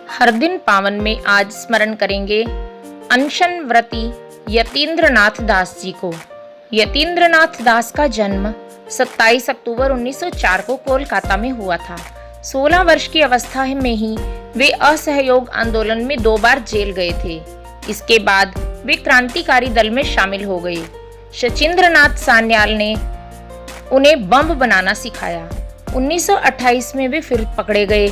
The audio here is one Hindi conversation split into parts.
हर दिन पावन में आज स्मरण करेंगे अनशन व्रती यतीन्द्रनाथ दास जी को। यतीन्द्रनाथ दास का जन्म 27 अक्टूबर 1904 को कोलकाता में हुआ था। 16 वर्ष की अवस्था में ही वे असहयोग आंदोलन में 2 बार जेल गए थे। इसके बाद वे क्रांतिकारी दल में शामिल हो गए। शचीन्द्रनाथ सान्याल ने उन्हें बम बनाना सिखाया। 1928 में वे फिर पकड़े गए।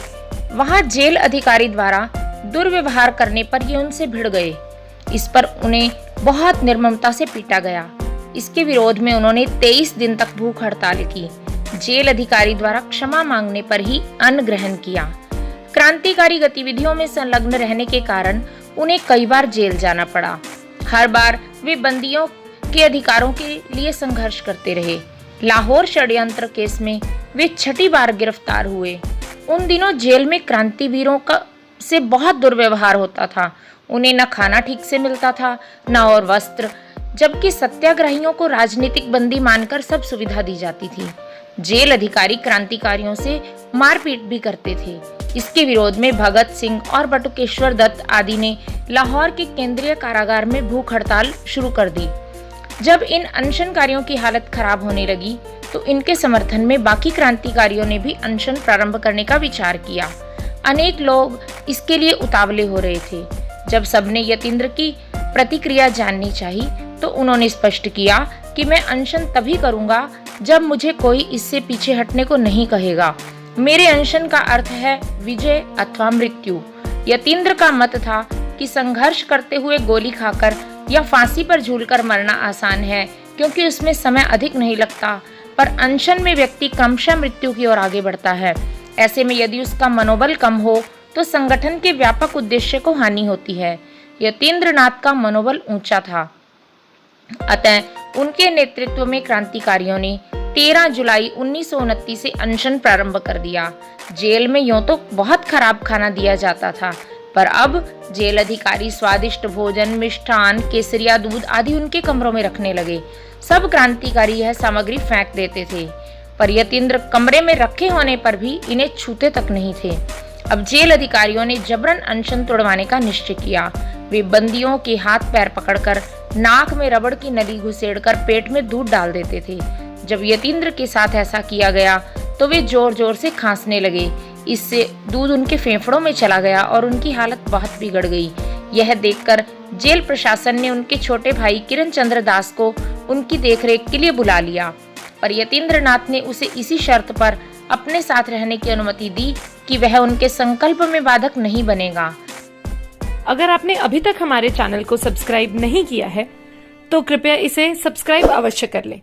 वहां जेल अधिकारी द्वारा दुर्व्यवहार करने पर ये उनसे भिड़ गए। इस पर उन्हें बहुत निर्ममता से पीटा गया। इसके विरोध में उन्होंने 23 दिन तक भूख हड़ताल की। जेल अधिकारी द्वारा क्षमा मांगने पर ही अन्न ग्रहण किया। क्रांतिकारी गतिविधियों में संलग्न रहने के कारण उन्हें कई बार जेल जाना पड़ा। हर बार वे बंदियों के अधिकारों के लिए संघर्ष करते रहे। लाहौर षड्यंत्र केस में वे 6ठी बार गिरफ्तार हुए। उन दिनों जेल में क्रांतिवीरों का से बहुत दुर्व्यवहार होता था। उन्हें न खाना ठीक से मिलता था, न और वस्त्र, जबकि सत्याग्रहियों को राजनीतिक बंदी मानकर सब सुविधा दी जाती थी। जेल अधिकारी क्रांतिकारियों से मारपीट भी करते थे। इसके विरोध में भगत सिंह और बटुकेश्वर दत्त आदि ने लाहौर के केंद्रीय कारागार में भूख हड़ताल शुरू कर दी। जब इन अनशनकारियों की हालत खराब होने लगी तो इनके समर्थन में बाकी क्रांतिकारियों ने भी अनशन प्रारंभ करने का विचार किया। अनेक लोग इसके लिए उतावले हो रहे थे। जब सबने यतीन्द्र की प्रतिक्रिया जाननी चाहिए तो उन्होंने स्पष्ट किया कि मैं अनशन तभी करूंगा जब मुझे कोई इससे पीछे हटने को नहीं कहेगा। मेरे अनशन का अर्थ है विजय अथवा मृत्यु। यतीन्द्र का मत था कि संघर्ष करते हुए गोली खाकर या फांसी पर झूलकर मरना आसान है, क्योंकि उसमें समय अधिक नहीं लगता, पर अनशन में व्यक्ति क्रमशः मृत्यु की ओर आगे बढ़ता है। ऐसे में यदि उसका मनोबल कम हो तो संगठन के व्यापक उद्देश्य को हानि होती है। यतीन्द्रनाथ का मनोबल ऊंचा था, अतः उनके नेतृत्व में क्रांतिकारियों ने 13 जुलाई 1929 से अनशन प्रारंभ कर दिया। जेल में यूं तो बहुत खराब खाना दिया जाता था, पर अब जेल अधिकारी स्वादिष्ट भोजन, मिष्ठान, केसरिया दूध आदि उनके कमरों में रखने लगे। सब क्रांतिकारी यह सामग्री फेंक देते थे, पर यतीन्द्र कमरे में रखे होने पर भी इन्हें छूते तक नहीं थे। अब जेल अधिकारियों ने जबरन अनशन तोड़वाने का निश्चय किया। वे बंदियों के हाथ पैर पकड़कर नाक में रबड़ की नली घुसेड़कर पेट में दूध डाल देते थे। जब यतीन्द्र के साथ ऐसा किया गया तो वे जोर जोर से खांसने लगे। इससे दूध उनके फेफड़ों में चला गया और उनकी हालत बहुत बिगड़ गई। यह देखकर जेल प्रशासन ने उनके छोटे भाई किरण चंद्र दास को उनकी देखरेख के लिए बुला लिया, पर यतीन्द्रनाथ ने उसे इसी शर्त पर अपने साथ रहने की अनुमति दी कि वह उनके संकल्प में बाधक नहीं बनेगा। अगर आपने अभी तक हमारे चैनल को सब्सक्राइब नहीं किया है तो कृपया इसे सब्सक्राइब अवश्य कर लें,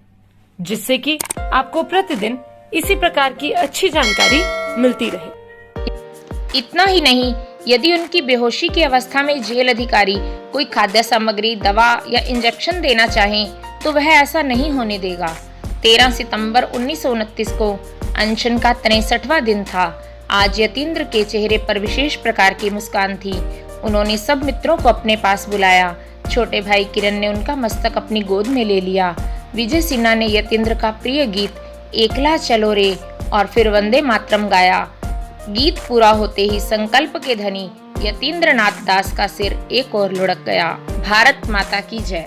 जिससे कि आपको प्रतिदिन इसी प्रकार की अच्छी जानकारी मिलती रहे। इतना ही नहीं, यदि उनकी बेहोशी की अवस्था में जेल अधिकारी कोई खाद्य सामग्री, दवा या इंजेक्शन देना चाहें तो वह ऐसा नहीं होने देगा। 13 सितंबर 1929 को अनशन का 63वां दिन था। आज यतीन्द्र के चेहरे पर विशेष प्रकार की मुस्कान थी। उन्होंने सब मित्रों को अपने पास बुलाया। छोटे भाई किरण ने उनका मस्तक अपनी गोद में ले लिया। विजय सिन्हा ने यतीन्द्र का प्रिय गीत एकला चलो रे और फिर वंदे मातरम गाया। गीत पूरा होते ही संकल्प के धनी यतीन्द्रनाथ दास का सिर एक ओर लुढ़क गया। भारत माता की जय।